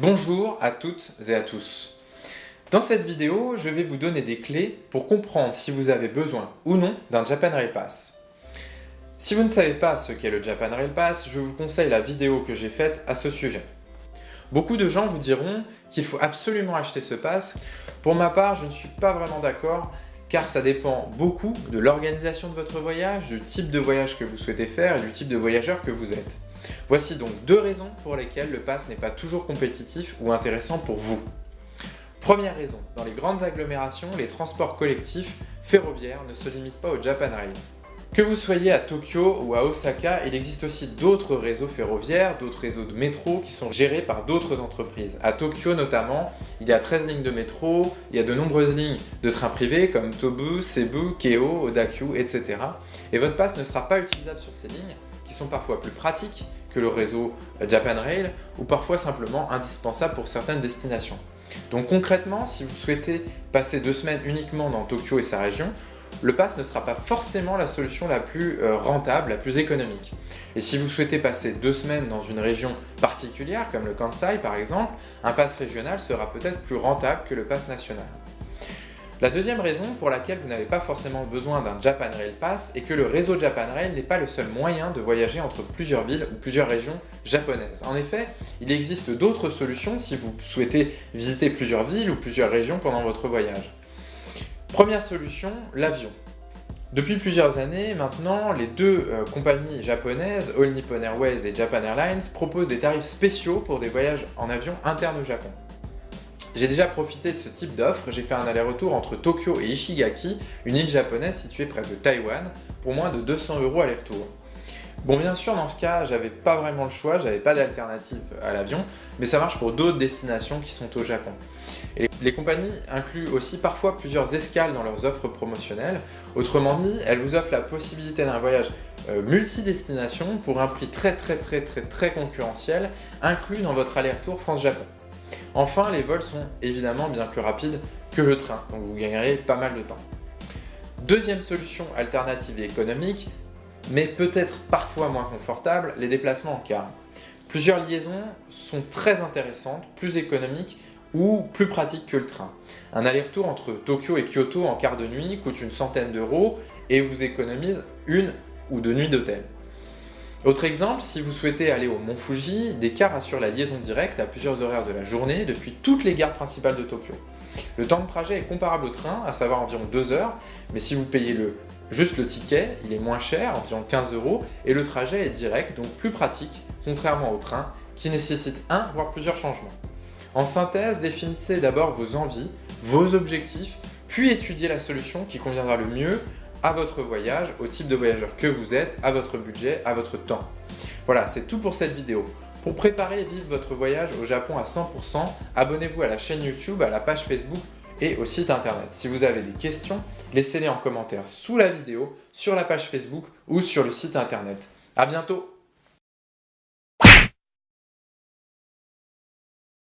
Bonjour à toutes et à tous. Dans cette vidéo, je vais vous donner des clés pour comprendre si vous avez besoin ou non d'un Japan Rail Pass. Si vous ne savez pas ce qu'est le Japan Rail Pass, je vous conseille la vidéo que j'ai faite à ce sujet. Beaucoup de gens vous diront qu'il faut absolument acheter ce pass. Pour ma part, je ne suis pas vraiment d'accord car ça dépend beaucoup de l'organisation de votre voyage, du type de voyage que vous souhaitez faire et du type de voyageur que vous êtes. Voici donc deux raisons pour lesquelles le pass n'est pas toujours compétitif ou intéressant pour vous. Première raison, dans les grandes agglomérations, les transports collectifs ferroviaires ne se limitent pas au Japan Rail. Que vous soyez à Tokyo ou à Osaka, il existe aussi d'autres réseaux ferroviaires, d'autres réseaux de métro qui sont gérés par d'autres entreprises. À Tokyo notamment, il y a 13 lignes de métro, il y a de nombreuses lignes de trains privés comme Tobu, Seibu, Keio, Odakyu, etc. Et votre pass ne sera pas utilisable sur ces lignes qui sont parfois plus pratiques que le réseau Japan Rail ou parfois simplement indispensables pour certaines destinations. Donc concrètement, si vous souhaitez passer 2 semaines uniquement dans Tokyo et sa région, le pass ne sera pas forcément la solution la plus rentable, la plus économique. Et si vous souhaitez passer 2 semaines dans une région particulière, comme le Kansai par exemple, un pass régional sera peut-être plus rentable que le pass national. La deuxième raison pour laquelle vous n'avez pas forcément besoin d'un Japan Rail Pass est que le réseau Japan Rail n'est pas le seul moyen de voyager entre plusieurs villes ou plusieurs régions japonaises. En effet, il existe d'autres solutions si vous souhaitez visiter plusieurs villes ou plusieurs régions pendant votre voyage. Première solution, l'avion. Depuis plusieurs années maintenant, les deux compagnies japonaises, All Nippon Airways et Japan Airlines, proposent des tarifs spéciaux pour des voyages en avion internes au Japon. J'ai déjà profité de ce type d'offre, j'ai fait un aller-retour entre Tokyo et Ishigaki, une île japonaise située près de Taïwan, pour moins de 200 € aller-retour. Bon, bien sûr, dans ce cas, j'avais pas vraiment le choix, j'avais pas d'alternative à l'avion, mais ça marche pour d'autres destinations qui sont au Japon. Et les compagnies incluent aussi parfois plusieurs escales dans leurs offres promotionnelles. Autrement dit, elles vous offrent la possibilité d'un voyage multi-destination pour un prix très concurrentiel, inclus dans votre aller-retour France-Japon. Enfin, les vols sont évidemment bien plus rapides que le train, donc vous gagnerez pas mal de temps. Deuxième solution alternative et économique, mais peut-être parfois moins confortable, les déplacements en car. Plusieurs liaisons sont très intéressantes, plus économiques ou plus pratiques que le train. Un aller-retour entre Tokyo et Kyoto en quart de nuit coûte une centaine d'euros et vous économise 1 ou 2 nuits d'hôtel. Autre exemple, si vous souhaitez aller au Mont Fuji, des cars assurent la liaison directe à plusieurs horaires de la journée depuis toutes les gares principales de Tokyo. Le temps de trajet est comparable au train, à savoir environ 2 heures, mais si vous payez juste le ticket, il est moins cher, environ 15 €, et le trajet est direct, donc plus pratique, contrairement au train, qui nécessite un voire plusieurs changements. En synthèse, définissez d'abord vos envies, vos objectifs, puis étudiez la solution qui conviendra le mieux à votre voyage, au type de voyageur que vous êtes, à votre budget, à votre temps. Voilà, c'est tout pour cette vidéo. Pour préparer et vivre votre voyage au Japon à 100%, abonnez-vous à la chaîne YouTube, à la page Facebook et au site internet. Si vous avez des questions, laissez-les en commentaire sous la vidéo, sur la page Facebook ou sur le site internet. À bientôt!